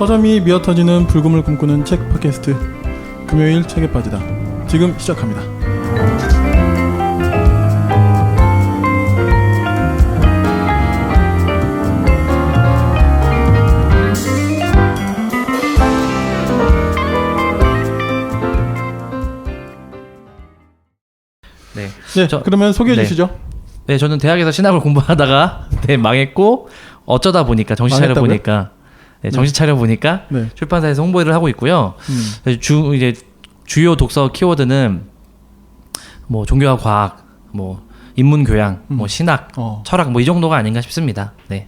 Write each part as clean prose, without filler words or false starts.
서점이 미어터지는 불금을 꿈꾸는 책 팟캐스트 금요일 책에 빠지다 지금 시작합니다. 네, 그러면 소개해 주시죠. 네, 저는 대학에서 신학을 공부하다가 망했고 어쩌다 보니까 정신 차려 보니까 출판사에서 홍보를 하고 있고요. 이제 주요 독서 키워드는 뭐 종교와 과학, 뭐 인문 교양, 뭐 신학, 철학 뭐 이 정도가 아닌가 싶습니다. 네.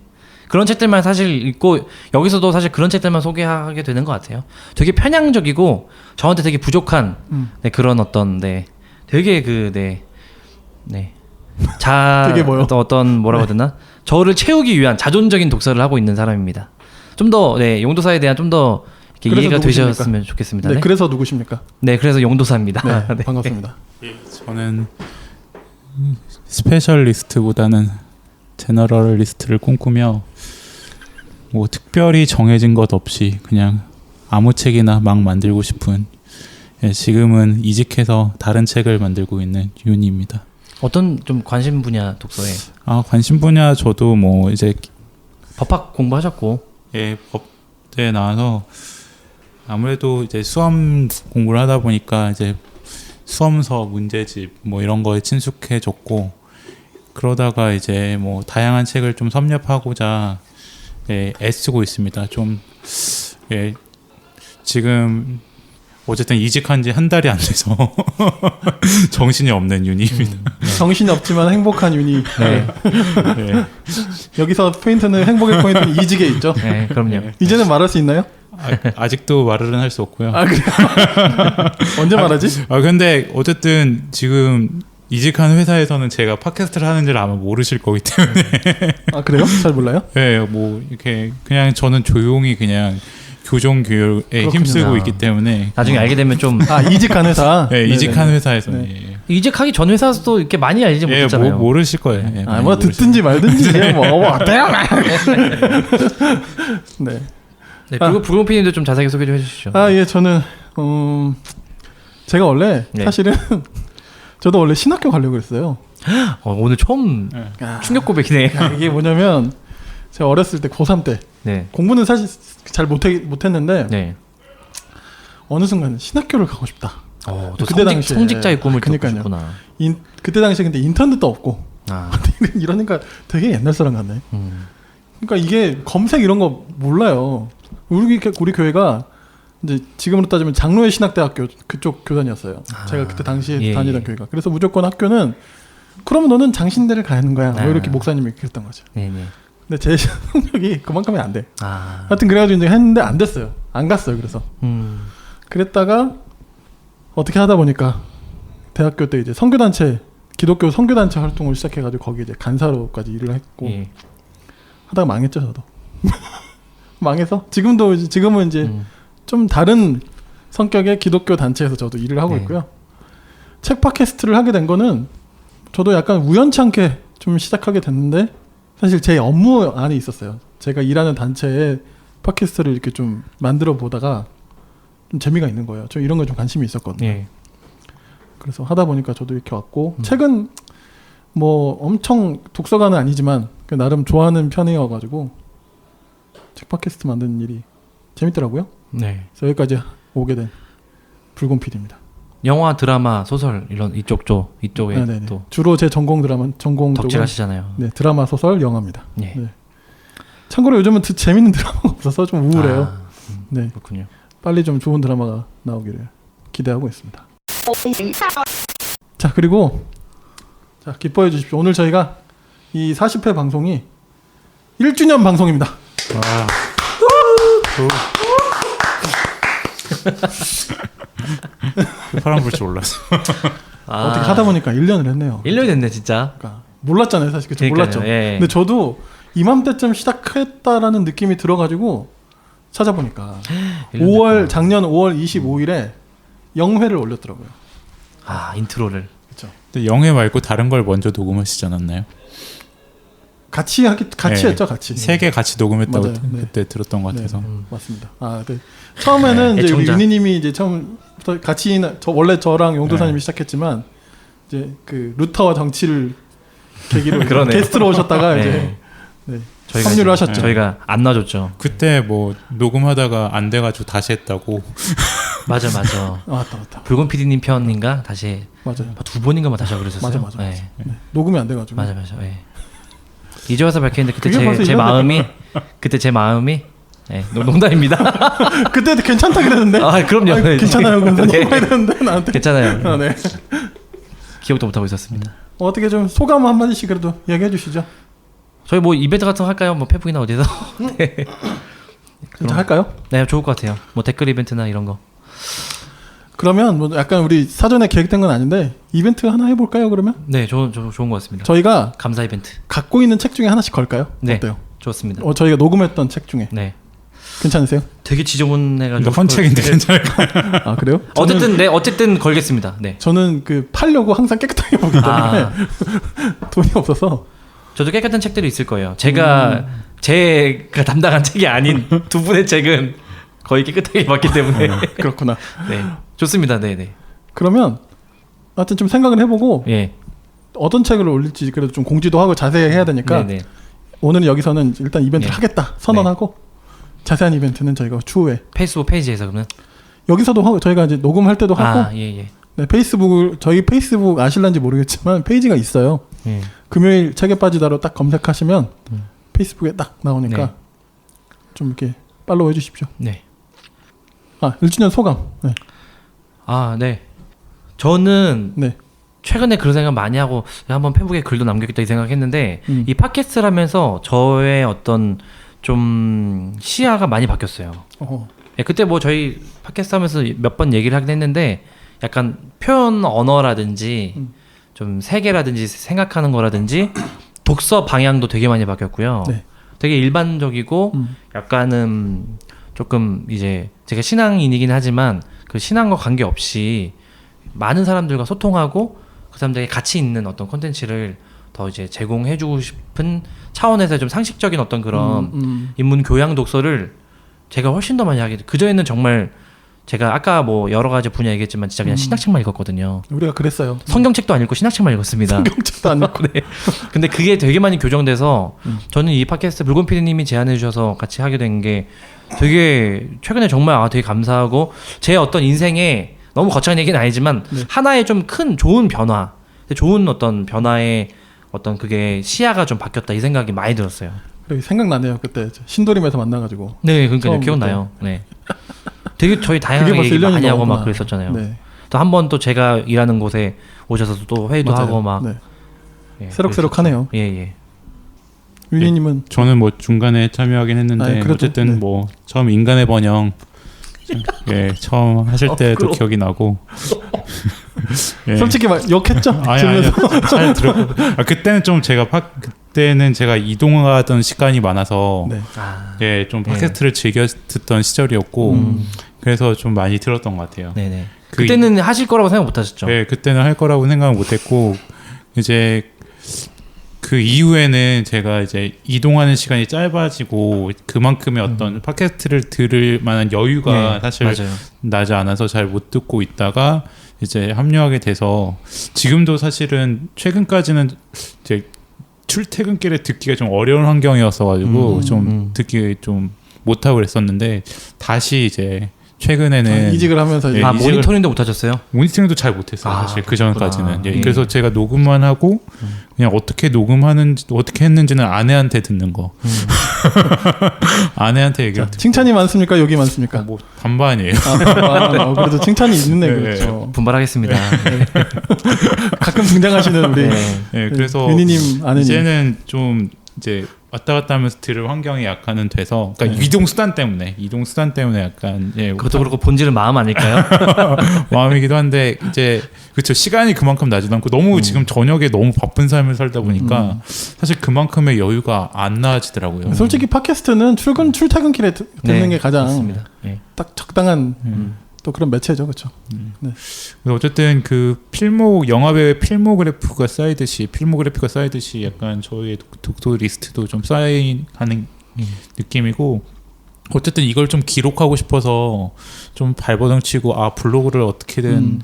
그런 책들만 사실 읽고 여기서도 사실 그런 책들만 소개하게 되는 것 같아요. 되게 편향적이고 저한테 되게 부족한 그런 어떤 되게 되게 뭐요? 어떤 뭐라고 해야 되나? 저를 채우기 위한 자존적인 독서를 하고 있는 사람입니다. 좀 더 용도사에 대한 좀 더 이해가 되셨으면 좋겠습니다. 네, 그래서 누구십니까? 네, 그래서 용도사입니다. 네, 반갑습니다. 저는 스페셜리스트보다는 제너럴리스트를 꿈꾸며 뭐 특별히 정해진 것 없이 그냥 아무 책이나 막 만들고 싶은, 지금은 이직해서 다른 책을 만들고 있는 윤입니다. 어떤 좀 관심 분야 독서에? 관심 분야 저도 뭐 이제 법학 공부하셨고, 법대에 나와서 아무래도 이제 수험 공부를 하다 보니까 이제 수험서 문제집 뭐 이런 거에 친숙해졌고, 그러다가 이제 뭐 다양한 책을 좀 섭렵하고자 애쓰고 있습니다. 좀 지금 어쨌든 이직한 지 한 달이 안 돼서 정신이 없는 윤희입니다. 정신이 없지만 행복한 윤희. 네. 여기서 포인트는 행복의 포인트는 이직에 있죠. 네, 그럼요. 이제는 말할 수 있나요? 아직도 말은 할 수 없고요. 그래요? 언제 말하지? 근데 어쨌든 지금 이직한 회사에서는 제가 팟캐스트를 하는지를 아마 모르실 거기 때문에. 그래요? 잘 몰라요? 네, 뭐 이렇게 그냥 저는 조용히 그냥 교정 교육에 힘쓰고 있기 때문에 나중에 알게 되면 좀 이직한 회사. 네, 이직한 회사에서는. 네. 이직하기 전 회사에서도 이렇게 많이 알지 못했잖아요. 모르실 거예요. 뭐 듣든지 말든지 뭐 어때요? 네. 네, 그리고 부르고 PD님도 좀 자세하게 소개 좀 해주시죠. 예, 저는 제가 원래 사실은 저도 원래 신학교 가려고 했어요. 오늘 처음 충격 고백이네. 이게 뭐냐면 제가 어렸을 때 고3 때 공부는 사실 잘 못했는데 어느 순간 신학교를 가고 싶다. 또 그때 당시 성직자의 꿈을 꿨구나. 그때 당시에 근데 인터넷도 없고 이러니까 되게 옛날 사람 같네. 그러니까 이게 검색 이런 거 몰라요. 우리 교회가 이제 지금으로 따지면 장로의 신학대학교 그쪽 교단이었어요. 제가 그때 당시에 다니던 교회가. 그래서 무조건 학교는 그러면 너는 장신대를 가는 거야. 뭐 이렇게 목사님이 그랬던 거죠. 근데 제 성적이 그만큼이 안 돼. 하여튼 그래가지고 이제 했는데 안 됐어요. 안 갔어요. 그래서 그랬다가 어떻게 하다 보니까 대학교 때 이제 선교단체 기독교 선교단체 활동을 시작해가지고 거기 이제 간사로까지 일을 했고 하다가 망했죠. 저도 망해서 지금은 이제 좀 다른 성격의 기독교 단체에서 저도 일을 하고 있고요. 책 팟캐스트를 하게 된 거는 저도 약간 우연치 않게 좀 시작하게 됐는데 사실 제 업무 안에 있었어요. 제가 일하는 단체에 팟캐스트를 이렇게 좀 만들어 보다가 좀 재미가 있는 거예요. 좀 이런 거 좀 관심이 있었거든요. 그래서 하다 보니까 저도 이렇게 왔고 책은 뭐 엄청 독서가는 아니지만 나름 좋아하는 편이어가지고 책 팟캐스트 만드는 일이 재밌더라고요. 그래서 여기까지 오게 된 불곰 PD입니다. 영화, 드라마, 소설 이런 이쪽에 또 주로 제 전공 덕질하시잖아요. 네, 드라마, 소설, 영화입니다. 참고로 요즘은 재밌는 드라마가 없어서 좀 우울해요. 네, 그렇군요. 빨리 좀 좋은 드라마가 나오기를 기대하고 있습니다. 자, 그리고 기뻐해 주십시오. 오늘 저희가 이 40회 방송이 1주년 방송입니다. 파란 불빛 올랐어. 어떻게 하다 보니까 1년을 했네요. 1년이 됐네 진짜. 그러니까 몰랐잖아요, 사실. 그쵸? 몰랐죠. 근데 저도 이맘때쯤 시작했다라는 느낌이 들어가지고 찾아보니까 작년 5월 25일에 0회를 올렸더라고요. 인트로를. 그렇죠. 근데 0회 말고 다른 걸 먼저 녹음하시지 않았나요? 같이 했죠, 같이. 3개 같이 녹음했다고 맞아요. 네. 그때 들었던 것 같아서. 맞습니다. 네. 처음에는 이제 우리 애청자. 윤희님이 이제 처음부터 같이 원래 저랑 용도사님이 시작했지만 이제 그 루터와 정치를 계기로 그러네요. 게스트로 오셨다가 이제 저희가 합류를 이제 하셨죠. 저희가 안 놔줬죠. 그때 뭐 녹음하다가 안 돼가지고 다시 했다고. 맞아. 맞다. 붉은 PD님 편인가 다시 맞아요. 2번인가만 다시 하고 그러셨어요. 맞아. 네. 녹음이 안 돼가지고. 맞아. 예. 이제 와서 밝혔는데 그때 그게 벌써 제 1년 마음이 예, 농담입니다. 그때도 괜찮다 그랬는데. 그럼요. 아니, 괜찮아요, 근데 네. 그랬는데 나한테. 괜찮아요. 네. 기억도 못 하고 있었습니다. 어떻게 좀 소감 한 마디씩 그래도 이야기해 주시죠. 저희 뭐 이벤트 같은 거 할까요? 뭐 페북이나 어디서? 네. 진짜 할까요? 네, 좋을 것 같아요. 뭐 댓글 이벤트나 이런 거. 그러면 뭐 약간 우리 사전에 계획된 건 아닌데 이벤트 하나 해볼까요? 그러면 네, 좋은 것 같습니다. 저희가 감사 이벤트. 갖고 있는 책 중에 하나씩 걸까요? 네. 어때요? 좋습니다. 저희가 녹음했던 책 중에 네. 괜찮으세요? 되게 지저분해가지고. 헌책인데 괜찮을까요? 아 그래요? 어쨌든 걸겠습니다. 네. 저는 그 팔려고 항상 깨끗하게 보기 때문에 돈이 없어서. 저도 깨끗한 책들이 있을 거예요. 제가 담당한 책이 아닌 두 분의 책은 거의 깨끗하게 봤기 때문에. 그렇구나. 네, 좋습니다. 네. 그러면 하여튼 좀 생각을 해보고 예. 어떤 책을 올릴지 그래도 좀 공지도 하고 자세히 해야 되니까 네. 오늘은 여기서는 일단 이벤트를 예. 하겠다 선언하고 자세한 이벤트는 저희가 추후에 페이스북 페이지에서 그러면. 여기서도 하고 저희가 이제 녹음할 때도 하고 예. 네, 저희 페이스북 아실란지 모르겠지만 페이지가 있어요. 예. 금요일 책에 빠지다로 딱 검색하시면 페이스북에 딱 나오니까 네. 좀 이렇게 팔로우 해주십시오. 네. 1주년 소감. 네. 네. 저는 네. 최근에 그런 생각 많이 하고 한번 페북에 글도 남겼겠다 이 생각했는데 이 팟캐스트를 하면서 저의 어떤 좀 시야가 많이 바뀌었어요. 예, 그때 뭐 저희 팟캐스트 하면서 몇 번 얘기를 하긴 했는데 약간 표현 언어라든지 좀 세계라든지 생각하는 거라든지 독서 방향도 되게 많이 바뀌었고요. 네. 되게 일반적이고 약간은 조금 이제 제가 신앙인이긴 하지만 그 신앙과 관계없이 많은 사람들과 소통하고 그 사람들에게 가치 있는 어떤 콘텐츠를 더 이제 제공해주고 싶은 차원에서 좀 상식적인 어떤 그런 인문 교양 독서를 제가 훨씬 더 많이 하게 돼. 그전에는 정말 제가 아까 뭐 여러 가지 분야 얘기했지만 진짜 그냥 신학책만 읽었거든요. 우리가 그랬어요. 성경책도 안 읽고 신학책만 읽었습니다. 성경책도 안 읽고. 네. 근데 그게 되게 많이 교정돼서 저는 이 팟캐스트 붉은 PD님이 제안해 주셔서 같이 하게 된 게 되게 최근에 정말 되게 감사하고 제 어떤 인생에 너무 거창한 얘기는 아니지만 하나의 좀 큰 좋은 변화, 좋은 어떤 변화의 어떤 그게 시야가 좀 바뀌었다 이 생각이 많이 들었어요. 생각나네요. 그때 신도림에서 만나가지고. 네, 그러니까 기억나요. 네. 되게 저희 다양하게 얘기 많이 하고 막 그랬었잖아요. 네. 또 한 번 또 제가 일하는 곳에 오셔서 또 회의도 맞아요. 하고 막 네. 예, 새록새록하네요. 예. 윤희님은 저는 뭐 중간에 참여하긴 했는데 그래도, 어쨌든 뭐 처음 인간의 번영 처음 하실 때도 기억이 나고 솔직히 막 욕했죠. 아니요 잘 들어. 그때는 좀 그때는 제가 이동하던 시간이 많아서 좀 팟캐스트를 즐겨 듣던 시절이었고 그래서 좀 많이 들었던 것 같아요. 네네. 그때는 하실 거라고 생각 못 하셨죠? 네, 그때는 할 거라고 생각을 못 했고 이제 그 이후에는 제가 이제 이동하는 시간이 짧아지고 그만큼의 어떤 팟캐스트를 들을 만한 여유가 사실 맞아요. 나지 않아서 잘 못 듣고 있다가 이제 합류하게 돼서 지금도 사실은 최근까지는 이제 출퇴근길에 듣기가 좀 어려운 환경이었어 가지고 좀 듣기 좀 못하고 그랬었는데 다시 이제 최근에는 이직을 하면서 이제 모니터링도 못 하셨어요? 모니터링도 잘 못했어요. 사실 그 전까지는. 예. 그래서 제가 녹음만 하고 그냥 어떻게 녹음하는지 어떻게 했는지는 아내한테 듣는 거. 아내한테 얘기를 듣고. 칭찬이 많습니까? 욕이 많습니까? 뭐 반반이에요. 그래도 칭찬이 있네. 그렇죠. 분발하겠습니다. 네. 가끔 등장하시는 우리 그래서 윤희님 아내님. 이제는 좀 이제 왔다 갔다 하면서 들을 환경이 약간은 돼서 그러니까 이동 수단 때문에 약간 그것도 그렇고 본질은 마음 아닐까요? 마음이기도 한데 이제 그렇죠. 시간이 그만큼 나지도 않고 너무 지금 저녁에 너무 바쁜 삶을 살다 보니까 사실 그만큼의 여유가 안 나아지더라고요. 솔직히 팟캐스트는 출퇴근길에 듣는 게 가장 맞습니다. 딱 적당한 또 그런 매체죠, 그렇죠. 네. 어쨌든 그 영화배우의 필모그래피가 쌓이듯이 약간 저희의 독서 리스트도 좀 쌓이는 느낌이고, 어쨌든 이걸 좀 기록하고 싶어서 좀 발버둥치고 블로그를 어떻게든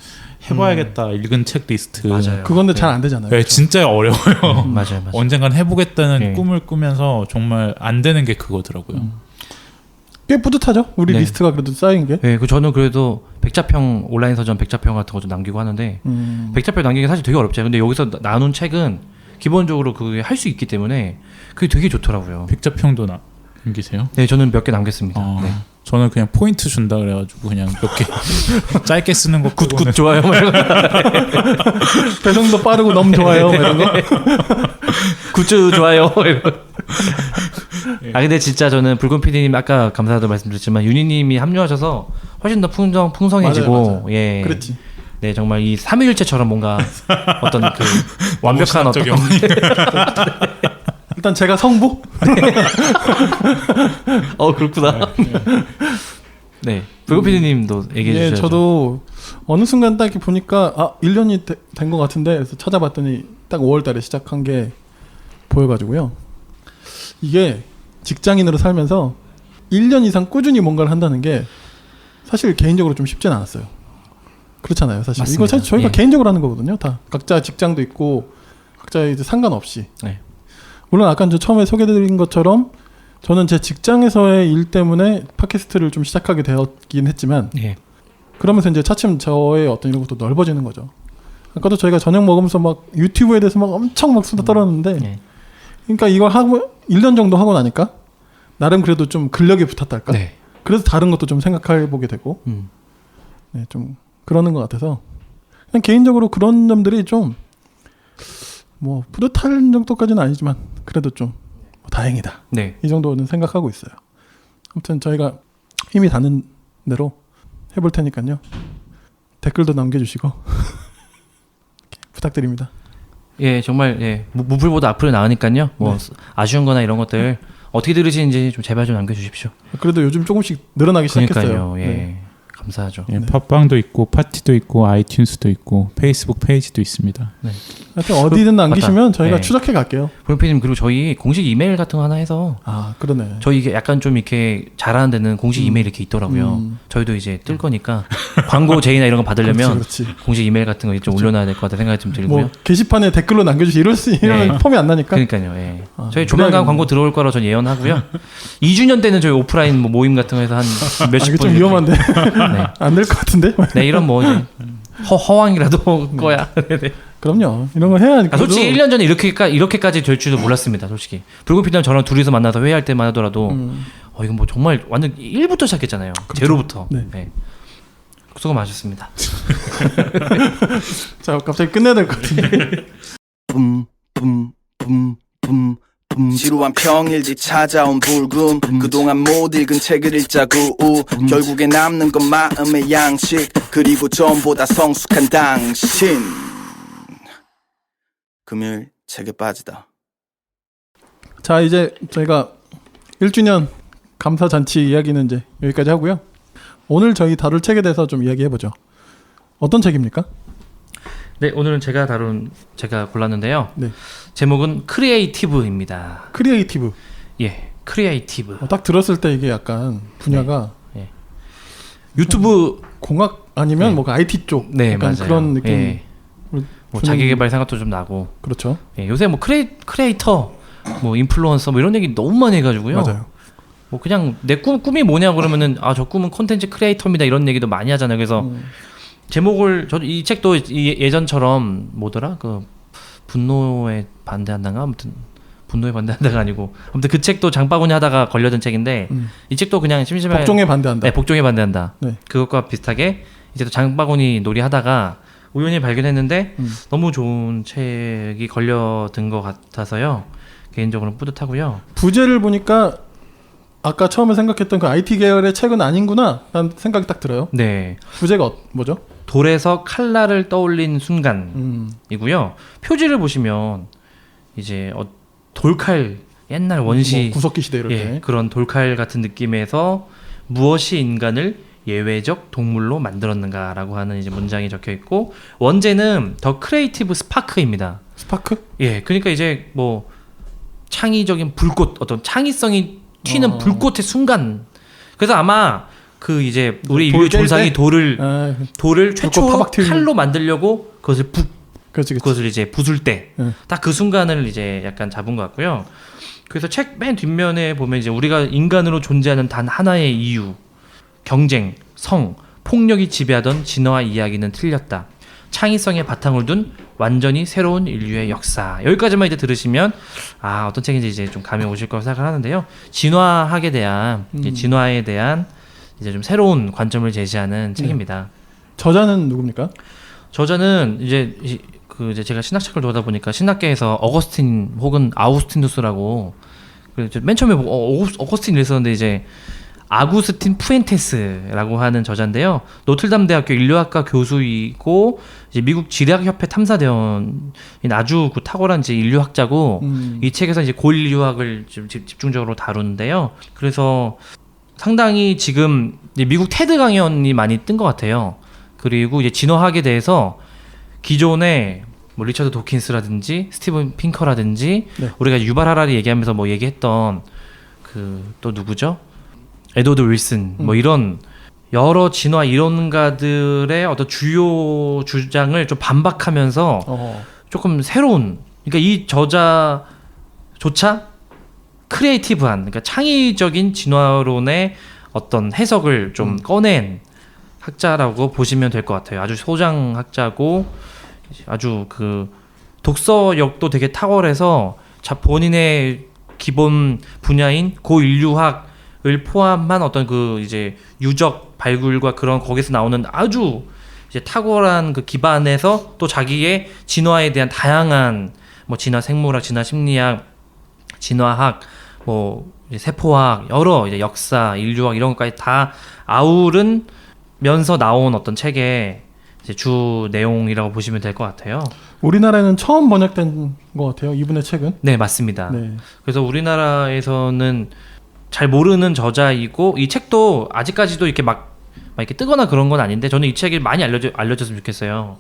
해봐야겠다. 읽은 책 리스트. 맞아요. 그건데 잘 안 되잖아요. 네, 그렇죠? 진짜 어려워요. 맞아요. 언젠간 해보겠다는 꿈을 꾸면서 정말 안 되는 게 그거더라고요. 꽤 뿌듯하죠. 우리 네. 리스트가 그래도 쌓인 게. 네, 저는 그래도 백자평 온라인 서점 백자평 같은 거 좀 남기고 하는데 백자평 남기기 사실 되게 어렵잖아요. 근데 여기서 나눈 책은 기본적으로 그게 할 수 있기 때문에 그게 되게 좋더라고요. 백자평도 남기세요? 네, 저는 몇 개 남겼습니다. 네. 저는 그냥 포인트 준다 그래가지고 그냥 몇 개 짧게 쓰는 거 굿 좋아요. 배송도 빠르고 너무 좋아요. 이런 거. 굿즈 좋아요. 근데 진짜 저는 붉은 PD님 아까 감사하다고 말씀드렸지만 윤희님이 합류하셔서 훨씬 더 풍성해지고 맞아요. 예. 그렇지. 네, 정말 이 삼위일체처럼 뭔가 어떤 그 완벽한 어떤 일단 제가 성부? 그렇구나. 네. 붉은 PD님도 얘기해 주셔야죠. 저도 어느 순간 딱 이렇게 보니까 1년이 된 것 같은데 그래서 찾아봤더니 딱 5월 달에 시작한 게 보여가지고요. 이게 직장인으로 살면서 1년 이상 꾸준히 뭔가를 한다는 게 사실 개인적으로 좀 쉽지는 않았어요. 그렇잖아요, 사실. 맞습니다. 이거 사실 저희가 예. 개인적으로 하는 거거든요. 다 각자 직장도 있고 각자의 이제 상관없이. 네. 물론 아까 저 처음에 소개드린 것처럼 저는 제 직장에서의 일 때문에 팟캐스트를 좀 시작하게 되었긴 했지만 예. 그러면서 이제 차츰 저의 어떤 이런 것도 넓어지는 거죠. 아까도 저희가 저녁 먹으면서 막 유튜브에 대해서 막 엄청 막 수다 떨었는데 예. 그러니까 이걸 하고 1년 정도 하고 나니까 나름 그래도 좀 근력이 붙었달까? 네. 그래서 다른 것도 좀 생각해 보게 되고 네, 좀 그러는 것 같아서 그냥 개인적으로 그런 점들이 좀 뭐 뿌듯할 정도까지는 아니지만 그래도 좀 다행이다. 네. 이 정도는 생각하고 있어요. 아무튼 저희가 힘이 닿는 대로 해볼 테니까요. 댓글도 남겨주시고 부탁드립니다. 예, 정말 예. 무불보다 악플이 나으니까요. 뭐 아쉬운 거나 이런 것들 어떻게 들으시는지 좀 제발 좀 남겨 주십시오. 그래도 요즘 조금씩 늘어나기 시작했어요. 그러니까요. 예. 네. 감사하죠. 예, 팟빵도 있고 파티도 있고 아이튠스도 있고 페이스북 페이지도 있습니다. 네. 하여튼 어디든 남기시면 맞다. 저희가 네. 추적해 갈게요. 브로피님 그리고 저희 공식 이메일 같은 거 하나 해서 그러네. 저희 이게 약간 좀 이렇게 잘하는 데는 공식 이메일 이렇게 있더라고요. 저희도 이제 뜰 거니까 광고 제의나 이런 거 받으려면 그렇지. 공식 이메일 같은 거 좀 올려놔야 될 것 같다 생각이 좀 들고요. 뭐 게시판에 댓글로 남겨주시 이런 폼이 안 나니까. 그러니까요. 예. 저희 그래야겠네. 조만간 광고 들어올 거라 전 예언하고요. 2주년 때는 저희 오프라인 뭐 모임 같은 거 해서 한 몇십 이게 분 좀 위험한데 네. 안 될 것 같은데. 네, 이런 뭐 이제 허황이라도 거야. 네네. 그럼요. 이런 거 해야. 솔직히 1년 전에 이렇게까지 될 줄도 몰랐습니다. 솔직히 붉은 피디랑 저랑 둘이서 만나서 회의할 때만 하더라도 이건 뭐 정말 완전 1부터 시작했잖아요. 그렇죠. 제로부터. 네. 네. 수고 많으셨습니다. 자, 갑자기 끝내야 될 것 같은데. 지루한 평일지 찾아온 불금 그동안 못 읽은 책을 읽자구 결국에 남는 건 마음의 양식 그리고 전보다 성숙한 당신 금요일 책에 빠지다. 자, 이제 저희가 1주년 감사 잔치 이야기는 이제 여기까지 하고요. 오늘 저희 다룰 책에 대해서 좀 이야기해 보죠. 어떤 책입니까? 네, 오늘은 제가 골랐는데요. 네. 제목은 크리에이티브입니다. 크리에이티브. 예, 크리에이티브. 딱 들었을 때 이게 약간 분야가 유튜브 공학 아니면 뭐 IT 쪽 네, 약간 맞아요. 그런 느낌. 예. 뭐 자기개발 생각도 좀 나고. 그렇죠. 예, 요새 뭐 크리에이터, 뭐 인플루언서 뭐 이런 얘기 너무 많이 해가지고요. 맞아요. 뭐 그냥 내 꿈이 뭐냐 그러면은 저 꿈은 콘텐츠 크리에이터입니다 이런 얘기도 많이 하잖아요. 그래서 제목을 저도 이 책도 예전처럼 뭐더라 그 분노에 반대한다가 아무튼 분노에 반대한다가 아니고 아무튼 그 책도 장바구니 하다가 걸려든 책인데 이 책도 그냥 심심해 복종에 반대한다. 네, 복종에 반대한다. 네. 그것과 비슷하게 이제 또 장바구니 놀이 하다가 우연히 발견했는데 너무 좋은 책이 걸려든 것 같아서요. 개인적으로는 뿌듯하고요. 부제를 보니까 아까 처음에 생각했던 그 IT 계열의 책은 아닌구나 라는 생각이 딱 들어요. 네. 부제가 뭐죠? 돌에서 칼날을 떠올린 순간이고요. 표지를 보시면 이제 돌칼 옛날 원시 뭐 구석기 시대 이럴 때. 그런 돌칼 같은 느낌에서 무엇이 인간을 예외적 동물로 만들었는가라고 하는 이제 문장이 적혀 있고 원제는 더 크리에이티브 스파크입니다. 스파크? 예, 그러니까 이제 뭐 창의적인 불꽃, 어떤 창의성이 튀는 불꽃의 순간. 그래서 아마 그 이제 우리 인류 조상이 돌을 최초 칼로 만들려고 그것을 그것을 이제 부술 때 딱 그 순간을 이제 약간 잡은 것 같고요. 그래서 책 맨 뒷면에 보면 이제 우리가 인간으로 존재하는 단 하나의 이유, 경쟁, 성, 폭력이 지배하던 진화와 이야기는 틀렸다. 창의성의 바탕을 둔 완전히 새로운 인류의 역사. 여기까지만 이제 들으시면 어떤 책인지 이제 좀 감이 오실 거라고 생각을 하는데요. 진화학에 대한 진화에 대한 이제 좀 새로운 관점을 제시하는 책입니다. 저자는 누굽니까? 저자는 이제 제가 신학책을 보다 보니까 신학계에서 어거스틴 혹은 아우구스티누스라고 맨 처음에 어거스틴 이랬었는데 이제 아구스틴 푸엔테스라고 하는 저자인데요. 노틀담 대학교 인류학과 교수이고 이제 미국 지리학협회 탐사대원인 아주 탁월한 이제 인류학자고 이 책에서 이제 고인류학을 좀 집중적으로 다루는데요. 그래서 상당히 지금 이제 미국 테드 강연이 많이 뜬 것 같아요. 그리고 이제 진화학에 대해서 기존에 뭐 리처드 도킨스라든지 스티븐 핑커라든지 우리가 유발 하라리 얘기하면서 뭐 얘기했던 그 또 누구죠? 에드워드 윌슨 뭐 이런 여러 진화 이론가들의 어떤 주요 주장을 좀 반박하면서 조금 새로운, 그러니까 이 저자조차 크리에이티브한, 그러니까 창의적인 진화론의 어떤 해석을 좀 꺼낸 학자라고 보시면 될 것 같아요. 아주 소장학자고 아주 그 독서력도 되게 탁월해서 본인의 기본 분야인 고인류학을 포함한 어떤 그 이제 유적 발굴과 그런 거기서 나오는 아주 이제 탁월한 그 기반에서 또 자기의 진화에 대한 다양한 뭐 진화 생물학, 진화 심리학, 진화학, 뭐 이제 세포학, 여러 이제 역사, 인류학 이런 것까지 다 아우르면서 나온 어떤 책의 이제 주 내용이라고 보시면 될 것 같아요. 우리나라에는 처음 번역된 것 같아요. 이분의 책은? 네, 맞습니다. 그래서 우리나라에서는 잘 모르는 저자이고 이 책도 아직까지도 이렇게 막 이렇게 뜨거나 그런 건 아닌데 저는 이 책이 많이 알려졌으면 좋겠어요.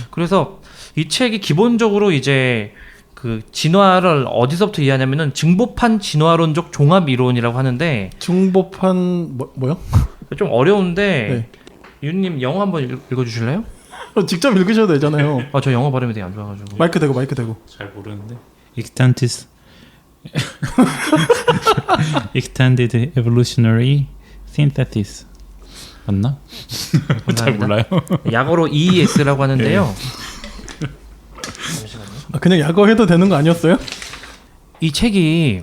그래서 이 책이 기본적으로 이제 그 진화를 어디서부터 이해하냐면은 증보판 진화론적 종합 이론이라고 하는데 증보판 뭐요? 좀 어려운데 윤님 영어 한번 읽어주실래요? 직접 읽으셔도 되잖아요. 저 영어 발음이 되게 안 좋아가지고. 마이크 대고. 잘 모르는데. Extended Evolutionary Synthesis 맞나? 잘 몰라요. 약어로 EES라고 하는데요. 그냥 약어 해도 되는 거 아니었어요? 이 책이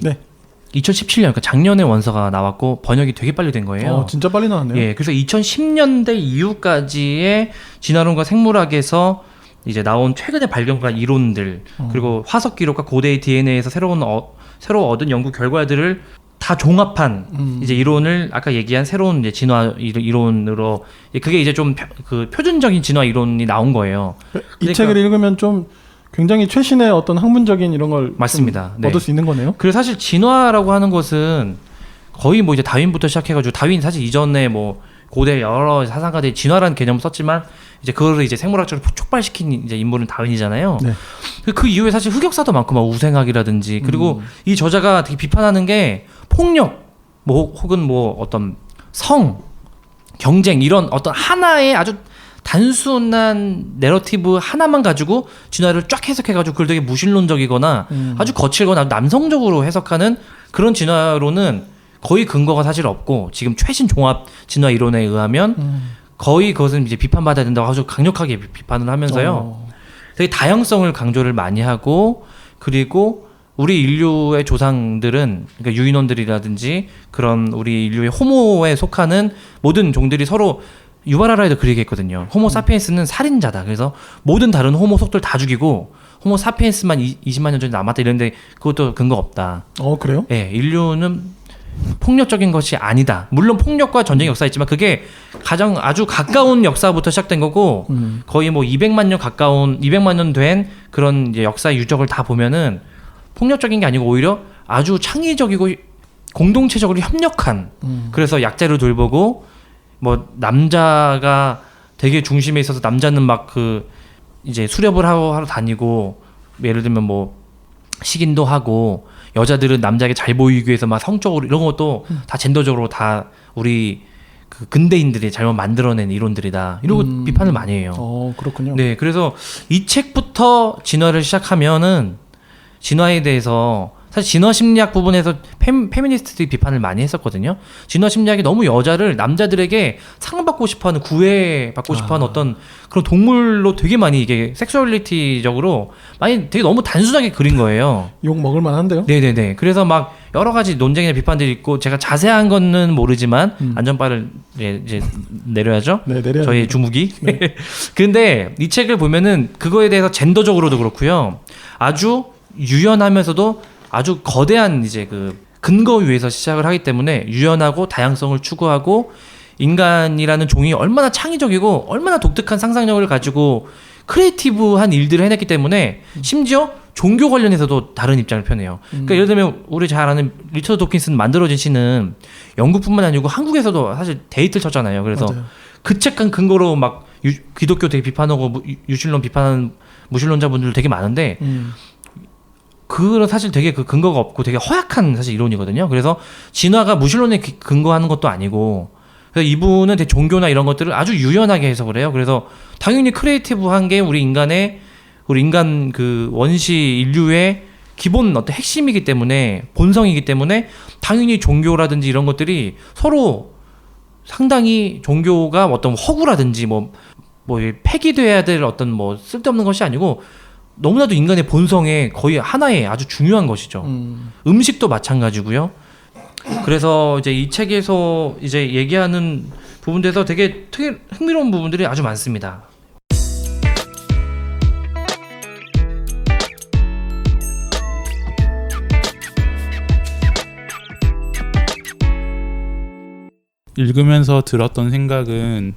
2017년, 그러니까 작년에 원서가 나왔고 번역이 되게 빨리 된 거예요. 진짜 빨리 나왔네요. 예, 그래서 2010년대 이후까지의 진화론과 생물학에서 이제 나온 최근에 발견한 이론들 그리고 화석 기록과 고대의 DNA에서 새로 얻은 연구 결과들을 다 종합한 이제 이론을 아까 얘기한 새로운 이제 진화 이론으로 그게 이제 좀 그 표준적인 진화 이론이 나온 거예요. 이 책을 읽으면 좀 굉장히 최신의 어떤 학문적인 이런 걸 맞습니다. 얻을 수 있는 거네요. 그리고 사실 진화라고 하는 것은 거의 뭐 이제 다윈부터 시작해가지고 다윈 사실 이전에 뭐 고대 여러 사상가들이 진화라는 개념을 썼지만 이제 그거를 이제 생물학적으로 촉발시킨 이제 인물은 다윈이잖아요. 그 이후에 사실 흑역사도 많고 막 우생학이라든지 그리고 이 저자가 되게 비판하는 게 폭력 뭐 혹은 뭐 어떤 성 경쟁 이런 어떤 하나의 아주 단순한 내러티브 하나만 가지고 진화를 쫙 해석해가지고 그걸 되게 무신론적이거나 아주 거칠거나 남성적으로 해석하는 그런 진화론은 거의 근거가 사실 없고 지금 최신 종합 진화 이론에 의하면 거의 그것은 이제 비판받아야 된다고 아주 강력하게 비판을 하면서요. 되게 다양성을 강조를 많이 하고 그리고 우리 인류의 조상들은 그러니까 유인원들이라든지 그런 우리 인류의 호모에 속하는 모든 종들이 서로 유발하라에도 그 얘기했거든요. 호모 사피엔스는 살인자다. 그래서 모든 다른 호모 속들 다 죽이고 호모 사피엔스만 20만 년 전에 남았다 이랬는데 그것도 근거 없다. 그래요? 네, 인류는 폭력적인 것이 아니다. 물론 폭력과 전쟁의 역사 있지만 그게 가장 아주 가까운 역사부터 시작된 거고 거의 뭐 200만 년 된 그런 이제 역사 유적을 다 보면은 폭력적인 게 아니고 오히려 아주 창의적이고 공동체적으로 협력한 그래서 약자를 돌보고 뭐 남자가 되게 중심에 있어서 남자는 막 그 이제 수렵을 하러 다니고 예를 들면 뭐 식인도 하고 여자들은 남자에게 잘 보이기 위해서 막 성적으로 이런 것도 다 젠더적으로 다 우리 그 근대인들이 잘못 만들어낸 이론들이다 이러고 비판을 많이 해요. 그렇군요. 네, 그래서 이 책부터 진화를 시작하면은 진화에 대해서 사실 진화 심리학 부분에서 페미니스트들이 비판을 많이 했었거든요. 진화 심리학이 너무 여자를 남자들에게 사랑받고 싶어하는 구애받고 싶어하는 어떤 그런 동물로 되게 많이 이게 섹슈얼리티적으로 많이 되게 너무 단순하게 그린 거예요. 욕 먹을 만한데요? 네네네. 그래서 막 여러 가지 논쟁이나 비판들이 있고 제가 자세한 거는 모르지만 안전바를 이제 내려야죠. 네, 내려야죠. 저희 주무기. 네. 근데 이 책을 보면은 그거에 대해서 젠더적으로도 그렇고요. 아주 유연하면서도 아주 거대한 이제 그 근거 위에서 시작을 하기 때문에 유연하고 다양성을 추구하고 인간이라는 종이 얼마나 창의적이고 얼마나 독특한 상상력을 가지고 크리에이티브한 일들을 해냈기 때문에 심지어 종교 관련해서도 다른 입장을 펴내요. 그러니까 예를 들면 우리 잘 아는 리처드 도킨스 만들어진 시는 영국뿐만 아니고 한국에서도 사실 데이트를 쳤잖아요. 그래서 그 책 근거로 막 기독교 되게 비판하고 유신론 비판하는 무신론자분들 되게 많은데 그거는 사실 되게 그 근거가 없고 되게 허약한 사실 이론이거든요. 그래서 진화가 무신론에 근거하는 것도 아니고 그래서 이분은 되게 종교나 이런 것들을 아주 유연하게 해석을 해요. 그래서 당연히 크리에이티브한 게 우리 인간 그 원시 인류의 기본 어떤 핵심이기 때문에 본성이기 때문에 당연히 종교라든지 이런 것들이 서로 상당히 종교가 어떤 허구라든지 뭐 폐기돼야 될 어떤 뭐 쓸데없는 것이 아니고 너무나도 인간의 본성에 거의 하나의 아주 중요한 것이죠. 음식도 마찬가지고요. 그래서 이제 이 책에서 이제 얘기하는 부분들에서 되게 흥미로운 부분들이 아주 많습니다. 읽으면서 들었던 생각은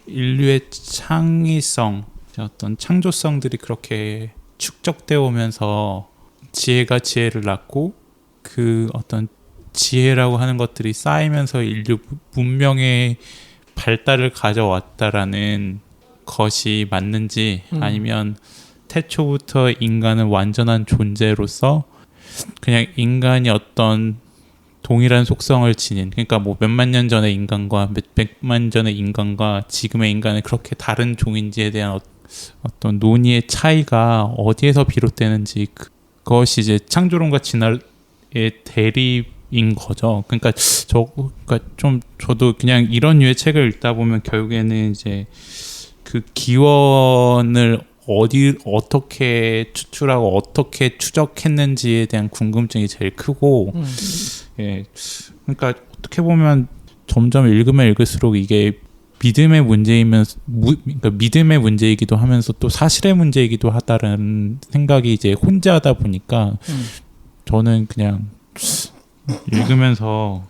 인류의 창의성, 어떤 창조성들이 그렇게 축적되어 오면서 지혜가 지혜를 낳고 그 어떤 지혜라고 하는 것들이 쌓이면서 인류 문명의 발달을 가져왔다라는 것이 맞는지 아니면 태초부터 인간은 완전한 존재로서 그냥 인간이 어떤 동일한 속성을 지닌, 그러니까 뭐 몇만 년 전의 인간과 몇백만 전의 인간과 지금의 인간은 그렇게 다른 종인지에 대한 어떤 논의의 차이가 어디에서 비롯되는지 그것이 이제 창조론과 진화의 대립인 거죠. 그러니까 저도 그냥 이런 류의 책을 읽다 보면 결국에는 이제 그 기원을 어떻게 추출하고 어떻게 추적했는지에 대한 궁금증이 제일 크고, 예, 그러니까 어떻게 보면 점점 읽으면 읽을수록 이게 믿음의 그러니까 믿음의 문제이기도 하면서 또 사실의 문제이기도 하다는 생각이 이제 혼자 하다 보니까 저는 그냥 읽으면서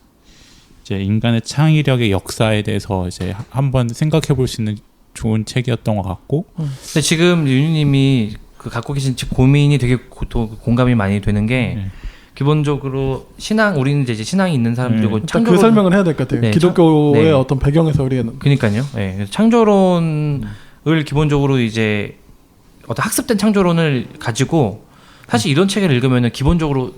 이제 인간의 창의력의 역사에 대해서 이제 한번 생각해 볼 수 있는 좋은 책이었던 것 같고. 근데 지금 윤희님이 그 갖고 계신 고민이 되게 공감이 많이 되는 게 기본적으로 우리는 이제 신앙이 있는 사람들이고 그 설명을 해야 될 것 같아요. 네, 기독교의 어떤 배경에서 우리는. 그러니까요. 네, 창조론을 기본적으로 이제 어떤 학습된 창조론을 가지고 사실 이런 책을 읽으면은 기본적으로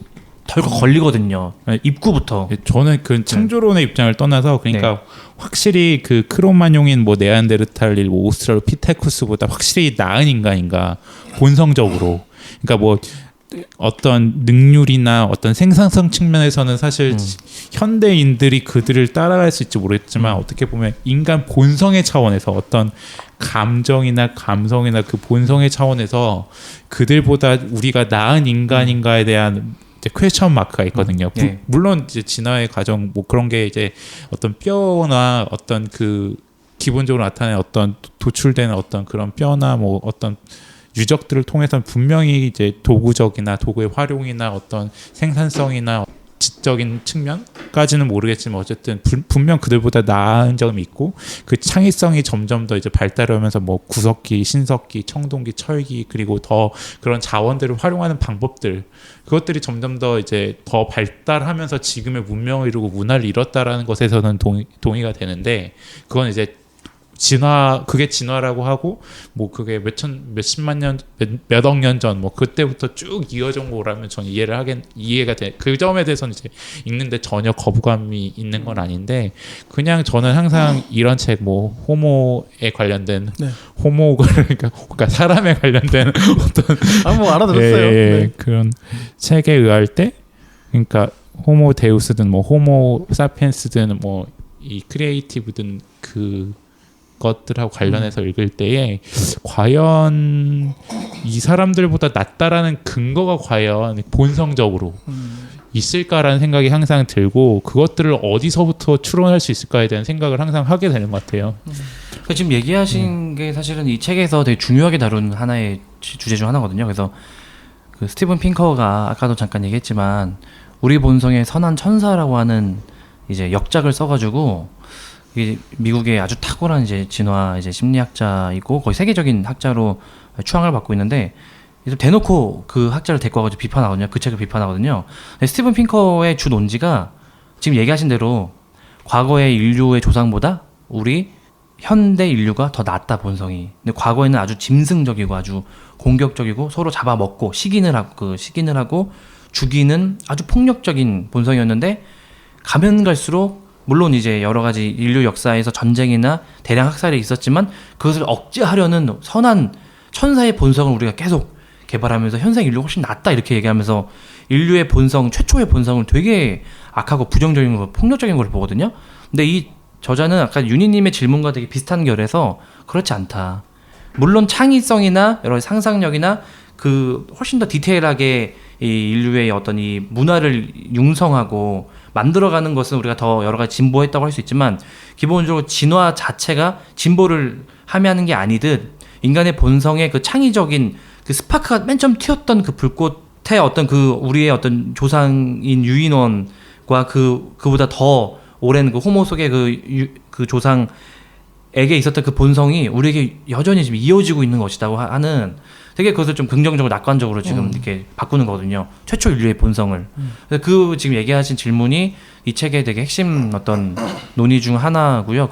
덜컥 걸리거든요. 입구부터. 저는 그 창조론의 입장을 떠나서 그러니까 확실히 그 크로마뇽인 뭐 네안데르탈 일, 오스트랄로피테쿠스보다 확실히 나은 인간인가 본성적으로. 그러니까 뭐 어떤 능률이나 어떤 생산성 측면에서는 사실 현대인들이 그들을 따라갈 수 있지 모르겠지만 어떻게 보면 인간 본성의 차원에서 어떤 감정이나 감성이나 그 본성의 차원에서 그들보다 우리가 나은 인간인가에 대한 퀘스천 마크가 있거든요. 물론 이제 진화의 과정 뭐 그런 게 이제 어떤 뼈나 어떤 그 기본적으로 나타내는 어떤 도출되는 어떤 그런 뼈나 뭐 어떤 유적들을 통해서는 분명히 이제 도구적이나 도구의 활용이나 어떤 생산성이나 과학적인 측면까지는 모르겠지만 어쨌든 분명 그들보다 나은 점이 있고 그 창의성이 점점 더 이제 발달하면서 뭐 구석기, 신석기, 청동기, 철기 그리고 더 그런 자원들을 활용하는 방법들 그것들이 점점 더 이제 더 발달하면서 지금의 문명을 이루고 문화를 이뤘다라는 것에서는 동의가 되는데 그건 이제 그게 진화라고 하고 뭐 그게 몇십만 년 몇억 년 전 뭐 그때부터 쭉 이어진 거라면 저는 이해가 돼. 그 점에 대해서는 이제 읽는데 전혀 거부감이 있는 건 아닌데 그냥 저는 항상 이런 책 뭐 호모에 관련된 호모 그러니까 사람에 관련된 어떤 뭐 알아들었어요. 네. 그런 책에 의할 때 그러니까 호모 데우스든 뭐 호모 사피엔스든 뭐 이 크리에이티브든 그 것들하고 관련해서 읽을 때에 과연 이 사람들보다 낫다라는 근거가 과연 본성적으로 있을까라는 생각이 항상 들고 그것들을 어디서부터 추론할 수 있을까에 대한 생각을 항상 하게 되는 것 같아요. 그러니까 지금 얘기하신 게 사실은 이 책에서 되게 중요하게 다룬 하나의 주제 중 하나거든요. 그래서 그 스티븐 핑커가 아까도 잠깐 얘기했지만 우리 본성의 선한 천사라고 하는 이제 역작을 써가지고 미국의 아주 탁월한 이제 진화 이제 심리학자이고 거의 세계적인 학자로 추앙을 받고 있는데 대놓고 그 학자를 데리고 와가지고 비판하거든요. 그 책을 비판하거든요. 근데 스티븐 핑커의 주 논지가 지금 얘기하신 대로 과거의 인류의 조상보다 우리 현대 인류가 더 낫다 본성이. 근데 과거에는 아주 짐승적이고 아주 공격적이고 서로 잡아먹고 시기를 하고 죽이는 아주 폭력적인 본성이었는데 가면 갈수록 물론 이제 여러 가지 인류 역사에서 전쟁이나 대량 학살이 있었지만 그것을 억제하려는 선한 천사의 본성을 우리가 계속 개발하면서 현생 인류가 훨씬 낫다 이렇게 얘기하면서 인류의 본성, 최초의 본성을 되게 악하고 부정적인 거, 폭력적인 걸 보거든요. 근데 이 저자는 아까 윤희님의 질문과 되게 비슷한 결에서 그렇지 않다. 물론 창의성이나 여러 가지 상상력이나 그 훨씬 더 디테일하게 이 인류의 어떤 이 문화를 융성하고 만들어가는 것은 우리가 더 여러 가지 진보했다고 할 수 있지만 기본적으로 진화 자체가 진보를 함의하는 게 아니듯 인간의 본성의 그 창의적인 그 스파크가 맨 처음 튀었던 그 불꽃의 어떤 그 우리의 어떤 조상인 유인원과 그보다 더 오랜 그 호모 속의 그 조상에게 있었던 그 본성이 우리에게 여전히 지금 이어지고 있는 것이라고 하는 되게 그것을 좀 긍정적으로 낙관적으로 지금 이렇게 바꾸는 거거든요. 최초 인류의 본성을. 그래서 그 지금 얘기하신 질문이 이 책의 되게 핵심 어떤 논의 중 하나고요.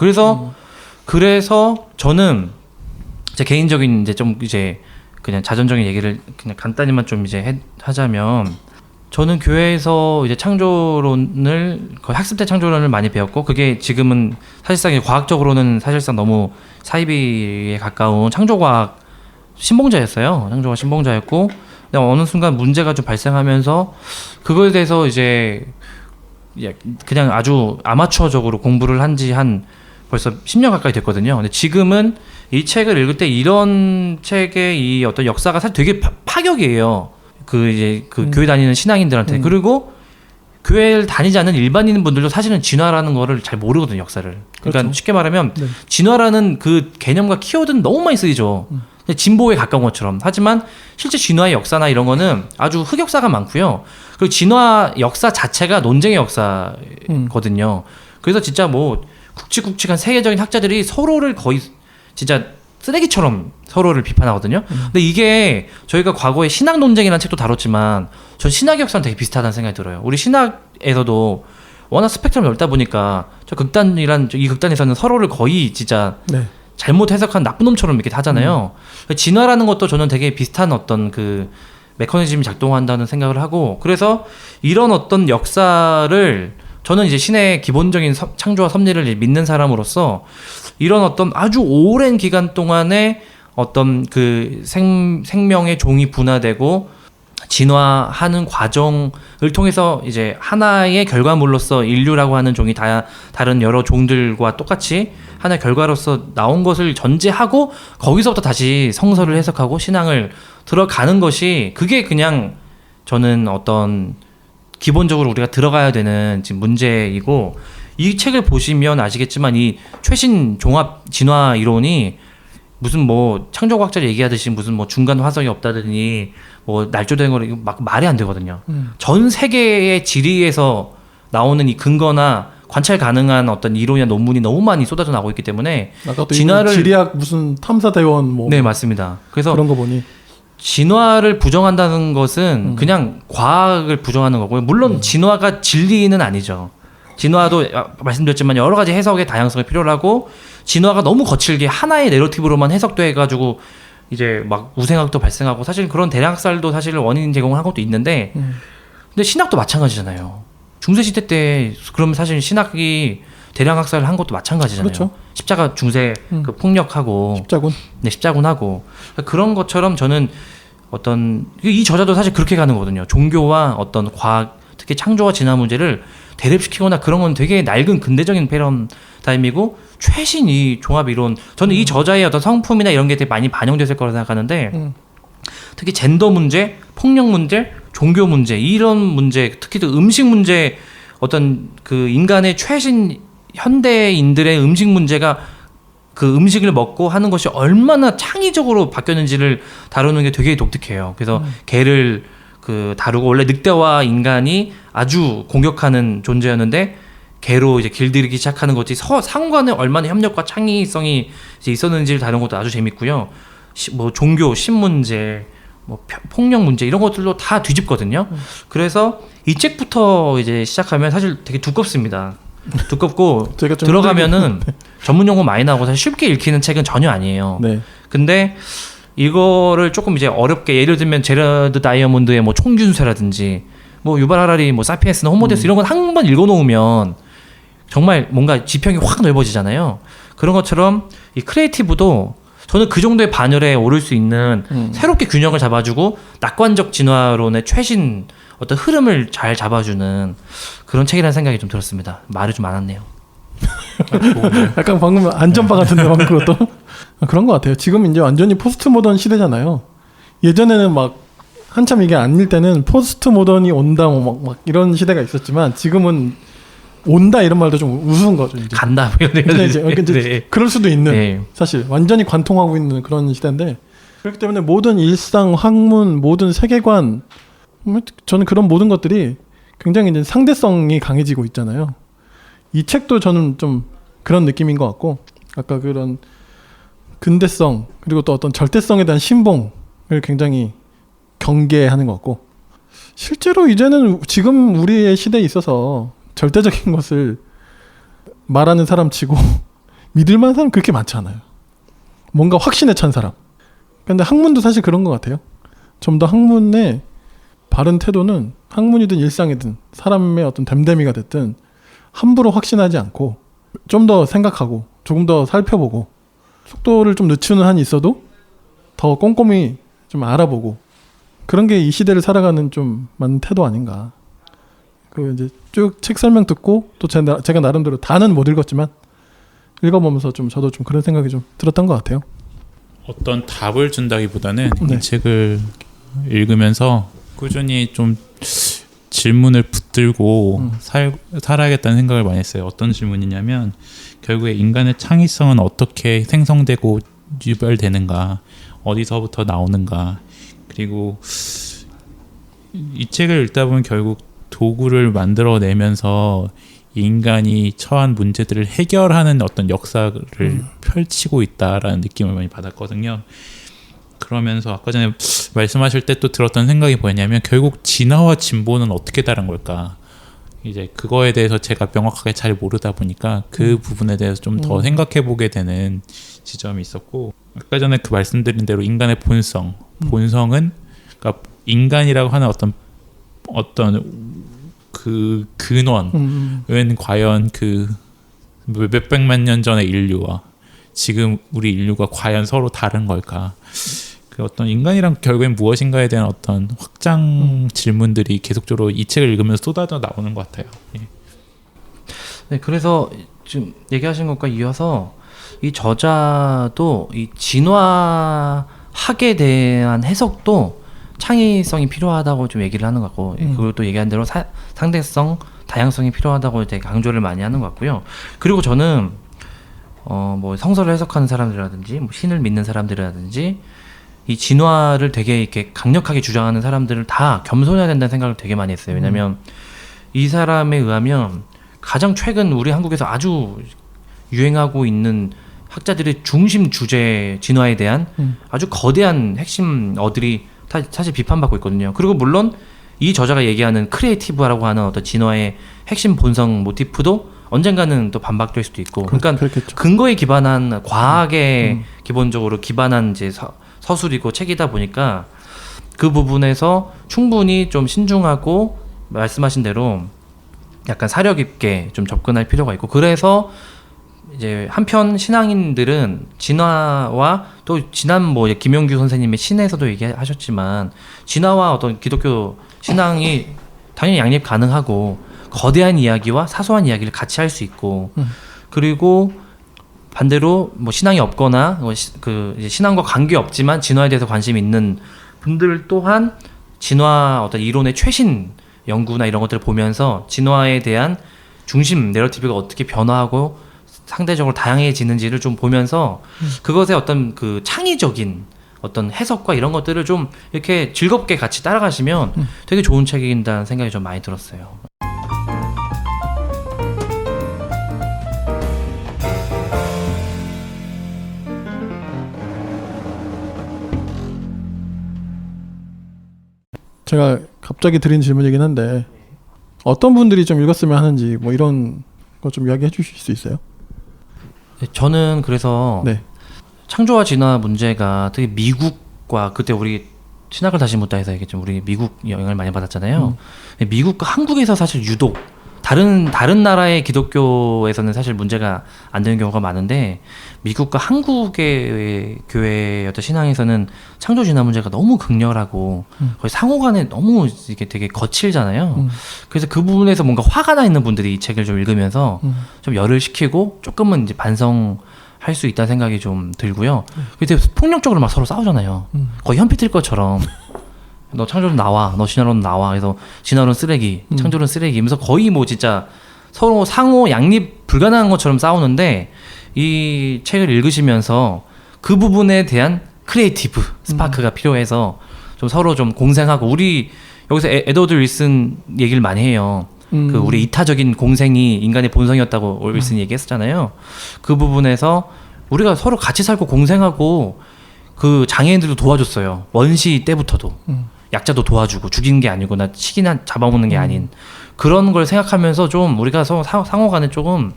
그래서 저는 제 개인적인 이제 좀 이제 그냥 자전적인 얘기를 그냥 간단히만 좀 이제 하자면 저는 교회에서 이제 창조론을 거의 학습 때 창조론을 많이 배웠고 그게 지금은 사실상 과학적으로는 사실상 너무 사이비에 가까운 창조과학 신봉자였어요. 창조과학 신봉자였고 근데 어느 순간 문제가 좀 발생하면서 그거에 대해서 이제 그냥 아주 아마추어적으로 공부를 한 지 한 벌써 10년 가까이 됐거든요. 근데 지금은 이 책을 읽을 때 이런 책의 이 어떤 역사가 사실 되게 파격이에요. 교회 다니는 신앙인들한테. 그리고 교회를 다니지 않는 일반인 분들도 사실은 진화라는 거를 잘 모르거든요, 역사를. 그러니까 그렇죠. 쉽게 말하면 진화라는 그 개념과 키워드는 너무 많이 쓰이죠. 진보에 가까운 것처럼. 하지만 실제 진화의 역사나 이런 거는 아주 흑역사가 많고요. 그리고 진화 역사 자체가 논쟁의 역사거든요. 그래서 진짜 뭐 굵직굵직한 세계적인 학자들이 서로를 거의 진짜 쓰레기처럼 서로를 비판하거든요. 근데 이게 저희가 과거에 신학 논쟁이라는 책도 다뤘지만 전 신학 역사는 되게 비슷하다는 생각이 들어요. 우리 신학에서도 워낙 스펙트럼이 넓다 보니까 이 극단에서는 서로를 거의 진짜 잘못 해석한 나쁜 놈처럼 이렇게 하잖아요. 진화라는 것도 저는 되게 비슷한 어떤 그 메커니즘이 작동한다는 생각을 하고 그래서 이런 어떤 역사를 저는 이제 신의 기본적인 창조와 섭리를 믿는 사람으로서 이런 어떤 아주 오랜 기간 동안에 어떤 그 생명의 종이 분화되고 진화하는 과정을 통해서 이제 하나의 결과물로서 인류라고 하는 종이 다른 여러 종들과 똑같이 하나의 결과로서 나온 것을 전제하고 거기서부터 다시 성서를 해석하고 신앙을 들어가는 것이 그게 그냥 저는 어떤 기본적으로 우리가 들어가야 되는 지금 문제이고 이 책을 보시면 아시겠지만 이 최신 종합 진화 이론이 무슨 뭐 창조과학자들이 얘기하듯이 무슨 뭐 중간 화성이 없다더니 뭐 날조된 거를 막 말이 안 되거든요. 전 세계의 지리에서 나오는 이 근거나 관찰 가능한 어떤 이론이나 논문이 너무 많이 쏟아져 나오고 있기 때문에 아까 또 지리학 무슨 탐사대원 뭐 네 맞습니다. 그래서 그런 거 보니 진화를 부정한다는 것은 그냥 과학을 부정하는 거고요. 물론 진화가 진리는 아니죠. 진화도 말씀드렸지만 여러 가지 해석의 다양성이 필요하고 진화가 너무 거칠게 하나의 내러티브로만 해석돼 가지고 이제 막 우생학도 발생하고 사실 그런 대량학살도 사실 원인 제공을 한 것도 있는데 근데 신학도 마찬가지잖아요. 중세시대 때 그러면 사실 신학이 대량학살을 한 것도 마찬가지잖아요. 그렇죠. 십자가 중세 그 폭력하고 십자군. 네, 십자군하고 그런 것처럼 저는 어떤 이 저자도 사실 그렇게 가는 거거든요. 종교와 어떤 과학, 특히 창조와 진화 문제를 대립시키거나 그런 건 되게 낡은 근대적인 패러다임이고 최신 이 종합 이론. 저는 이 저자의 어떤 성품이나 이런 게 되게 많이 반영됐을 거라고 생각하는데 특히 젠더 문제, 폭력 문제, 종교 문제 이런 문제, 특히 또 음식 문제 어떤 그 인간의 최신 현대인들의 음식 문제가 그 음식을 먹고 하는 것이 얼마나 창의적으로 바뀌었는지를 다루는 게 되게 독특해요. 그래서 개를 그 다루고 원래 늑대와 인간이 아주 공격하는 존재였는데 개로 이제 길들이기 시작하는 것이 상관에 얼마나 협력과 창의성이 이제 있었는지를 다루는 것도 아주 재밌고요. 뭐 종교, 신문제, 뭐 폭력 문제 이런 것들도 다 뒤집거든요. 그래서 이 책부터 이제 시작하면 사실 되게 두껍습니다. 두껍고 들어가면은 전문 용어 많이 나오고 사실 쉽게 읽히는 책은 전혀 아니에요. 네. 근데 이거를 조금 이제 어렵게 예를 들면 제라드 다이아몬드의 뭐 총균세라든지 뭐 유발 하라리 뭐 사피엔스나 호모데스 이런 건 한 번 읽어놓으면 정말 뭔가 지평이 확 넓어지잖아요. 그런 것처럼 이 크리에이티브도 저는 그 정도의 반열에 오를 수 있는 새롭게 균형을 잡아주고 낙관적 진화론의 최신 어떤 흐름을 잘 잡아주는 그런 책이라는 생각이 좀 들었습니다. 말이 좀 많았네요. 약간 방금 안전바 같은데 방금 그것도 그런 것 같아요. 지금 이제 완전히 포스트 모던 시대잖아요. 예전에는 막 한참 이게 아닐 때는 포스트 모던이 온다 막 이런 시대가 있었지만 지금은 온다 이런 말도 좀 우스운 거죠. 이제. 간다 이런 이제 네. 그럴 수도 있는 네. 사실 완전히 관통하고 있는 그런 시대인데 그렇기 때문에 모든 일상, 학문, 모든 세계관 저는 그런 모든 것들이 굉장히 이제 상대성이 강해지고 있잖아요. 이 책도 저는 좀 그런 느낌인 것 같고 아까 그런 근대성 그리고 또 어떤 절대성에 대한 신봉을 굉장히 경계하는 것 같고 실제로 이제는 지금 우리의 시대에 있어서 절대적인 것을 말하는 사람 치고 믿을 만한 사람 그렇게 많지 않아요. 뭔가 확신에 찬 사람. 근데 학문도 사실 그런 것 같아요. 좀 더 학문의 바른 태도는 학문이든 일상이든 사람의 어떤 됨됨이가 됐든 함부로 확신하지 않고 좀 더 생각하고 조금 더 살펴보고 속도를 좀 늦추는 한이 있어도 더 꼼꼼히 좀 알아보고 그런 게 이 시대를 살아가는 좀 맞는 태도 아닌가. 그 이제 쭉 책 설명 듣고 또 제가 나름대로 다는 못 읽었지만 읽어보면서 좀 저도 좀 그런 생각이 좀 들었던 것 같아요. 어떤 답을 준다기보다는 네. 이 책을 읽으면서 꾸준히 좀 질문을 붙들고 살아야겠다는 생각을 많이 했어요. 어떤 질문이냐면 결국에 인간의 창의성은 어떻게 생성되고 유발되는가, 어디서부터 나오는가, 그리고 이 책을 읽다 보면 결국 도구를 만들어내면서 인간이 처한 문제들을 해결하는 어떤 역사를 펼치고 있다라는 느낌을 많이 받았거든요. 그러면서 아까 전에 말씀하실 때 또 들었던 생각이 뭐였냐면 결국 진화와 진보는 어떻게 다른 걸까? 이제 그거에 대해서 제가 명확하게 잘 모르다 보니까 그 부분에 대해서 좀 더 생각해 보게 되는 지점이 있었고 아까 전에 그 말씀드린 대로 인간의 본성은 그러니까 인간이라고 하는 어떤 그 근원은 과연 그 몇백만 년 전의 인류와 지금 우리 인류가 과연 서로 다른 걸까? 그 어떤 인간이란 결국엔 무엇인가에 대한 어떤 확장 질문들이 계속적으로 이 책을 읽으면서 쏟아져 나오는 것 같아요. 예. 네, 그래서 지금 얘기하신 것과 이어서 이 저자도 이 진화학에 대한 해석도 창의성이 필요하다고 좀 얘기를 하는 것 같고 그리고 또 얘기한 대로 상대성, 다양성이 필요하다고 되게 강조를 많이 하는 것 같고요. 그리고 저는 뭐 성서를 해석하는 사람들이라든지 뭐 신을 믿는 사람들이라든지 이 진화를 되게 이렇게 강력하게 주장하는 사람들을 다 겸손해야 된다는 생각을 되게 많이 했어요. 왜냐면 이 사람에 의하면 가장 최근 우리 한국에서 아주 유행하고 있는 학자들의 중심 주제 진화에 대한 아주 거대한 핵심 어들이 사실 비판받고 있거든요. 그리고 물론 이 저자가 얘기하는 크리에이티브라고 하는 어떤 진화의 핵심 본성 모티프도 언젠가는 또 반박될 수도 있고. 그러니까 그렇겠죠. 근거에 기반한 과학에 기본적으로 기반한 이제 서술이고 책이다 보니까 그 부분에서 충분히 좀 신중하고 말씀하신 대로 약간 사려 깊게 좀 접근할 필요가 있고, 그래서 이제 한편 신앙인들은 진화와 또 지난 뭐 김용규 선생님의 신에서도 얘기하셨지만 진화와 어떤 기독교 신앙이 당연히 양립 가능하고 거대한 이야기와 사소한 이야기를 같이 할 수 있고, 그리고 반대로 뭐 신앙이 없거나 그 이제 신앙과 관계 없지만 진화에 대해서 관심이 있는 분들 또한 진화 어떤 이론의 최신 연구나 이런 것들을 보면서 진화에 대한 중심 내러티브가 어떻게 변화하고 상대적으로 다양해지는지를 좀 보면서 그것의 어떤 그 창의적인 어떤 해석과 이런 것들을 좀 이렇게 즐겁게 같이 따라가시면 되게 좋은 책이다는 생각이 좀 많이 들었어요. 제가 갑자기 드린 질문이긴 한데 어떤 분들이 좀 읽었으면 하는지 뭐 이런 거 좀 이야기해 주실 수 있어요? 저는 그래서 네. 창조와 진화 문제가 되게 미국과 그때 우리 신학을 다시 묻다 해서 얘기했지만 우리 미국 영향을 많이 받았잖아요. 미국과 한국에서 사실 유독 다른 나라의 기독교에서는 사실 문제가 안 되는 경우가 많은데 미국과 한국의 교회의 어떤 신앙에서는 창조 진화 문제가 너무 극렬하고 거의 상호간에 너무 이게 되게 거칠잖아요. 그래서 그 부분에서 뭔가 화가 나 있는 분들이 이 책을 좀 읽으면서 좀 열을 식히고 조금은 이제 반성할 수 있다는 생각이 좀 들고요. 그때 폭력적으로 막 서로 싸우잖아요. 거의 현피 뜰 것처럼. 너 창조론 나와, 너 진화론 나와. 그래서 진화론 쓰레기, 창조론 쓰레기 이러면서 거의 뭐 진짜 서로 상호 양립 불가능한 것처럼 싸우는데 이 책을 읽으시면서 그 부분에 대한 크리에이티브 스파크가 필요해서 좀 서로 좀 공생하고, 우리 여기서 에드워드 윌슨 얘기를 많이 해요. 그 우리 이타적인 공생이 인간의 본성이었다고 윌슨이 얘기했었잖아요. 그 부분에서 우리가 서로 같이 살고 공생하고 그 장애인들도 도와줬어요. 원시 때부터도. 약자도 도와주고 죽이는 게 아니고 나 치기나 잡아먹는 게 아닌 그런 걸 생각하면서 좀 우리가 상호간에 조금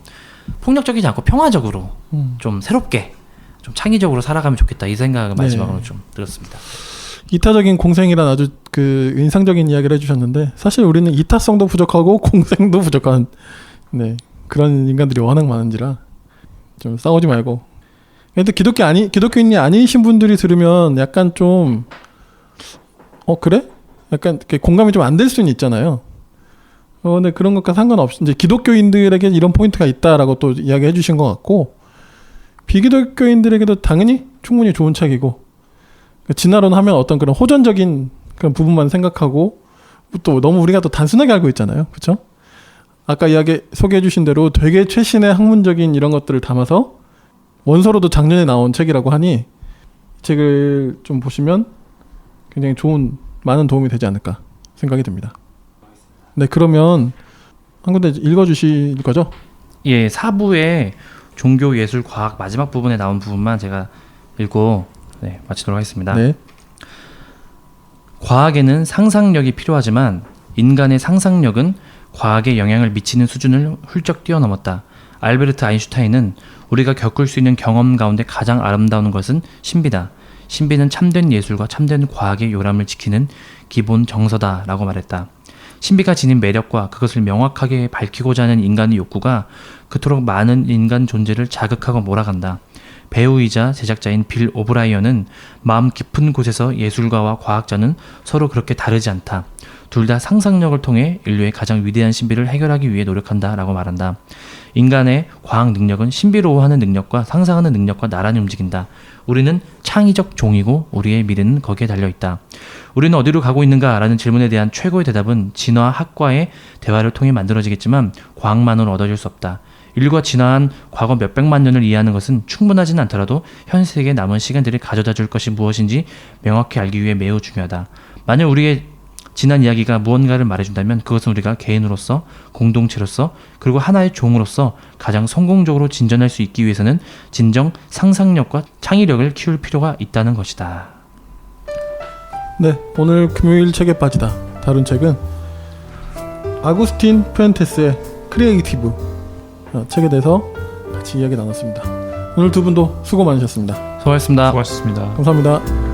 폭력적이지 않고 평화적으로 좀 새롭게 좀 창의적으로 살아가면 좋겠다 이 생각을 마지막으로 좀 들었습니다. 이타적인 공생이란 아주 그 인상적인 이야기를 해주셨는데 사실 우리는 이타성도 부족하고 공생도 부족한 그런 인간들이 워낙 많은지라 좀 싸우지 말고. 근데 기독교인이 아니신 분들이 들으면 약간 좀 그래? 약간 공감이 좀 안 될 수는 있잖아요. 근데 그런 것과 상관없이 이제 기독교인들에게 이런 포인트가 있다라고 또 이야기해 주신 것 같고, 비기독교인들에게도 당연히 충분히 좋은 책이고, 진화론 하면 어떤 그런 호전적인 그런 부분만 생각하고 또 너무 우리가 또 단순하게 알고 있잖아요. 그렇죠? 아까 소개해 주신 대로 되게 최신의 학문적인 이런 것들을 담아서 원서로도 작년에 나온 책이라고 하니 이 책을 좀 보시면 굉장히 좋은 많은 도움이 되지 않을까 생각이 듭니다. 네, 그러면 한 군데 읽어주실 거죠? 예, 4부의 종교, 예술, 과학 마지막 부분에 나온 부분만 제가 읽고 마치도록 하겠습니다. 네. 과학에는 상상력이 필요하지만 인간의 상상력은 과학에 영향을 미치는 수준을 훌쩍 뛰어넘었다. 알베르트 아인슈타인은 우리가 겪을 수 있는 경험 가운데 가장 아름다운 것은 신비다. 신비는 참된 예술과 참된 과학의 요람을 지키는 기본 정서다라고 말했다. 신비가 지닌 매력과 그것을 명확하게 밝히고자 하는 인간의 욕구가 그토록 많은 인간 존재를 자극하고 몰아간다. 배우이자 제작자인 빌 오브라이언은 마음 깊은 곳에서 예술가와 과학자는 서로 그렇게 다르지 않다. 둘 다 상상력을 통해 인류의 가장 위대한 신비를 해결하기 위해 노력한다 라고 말한다. 인간의 과학 능력은 신비로워하는 능력과 상상하는 능력과 나란히 움직인다. 우리는 창의적 종이고 우리의 미래는 거기에 달려있다. 우리는 어디로 가고 있는가? 라는 질문에 대한 최고의 대답은 진화학과의 대화를 통해 만들어지겠지만 과학만으로 얻어질 수 없다. 인류가 진화한 과거 몇백만 년을 이해하는 것은 충분하진 않더라도 현 세계에 남은 시간들이 가져다 줄 것이 무엇인지 명확히 알기 위해 매우 중요하다. 만약 우리의 지난 이야기가 무언가를 말해준다면 그것은 우리가 개인으로서, 공동체로서, 그리고 하나의 종으로서 가장 성공적으로 진전할 수 있기 위해서는 진정 상상력과 창의력을 키울 필요가 있다는 것이다. 네, 오늘 금요일 책에 빠지다 다룬 책은 아구스틴 푸엔테스의 크리에이티브 책에 대해서 같이 이야기 나눴습니다. 오늘 두 분도 수고 많으셨습니다. 수고하셨습니다. 수고하셨습니다. 감사합니다.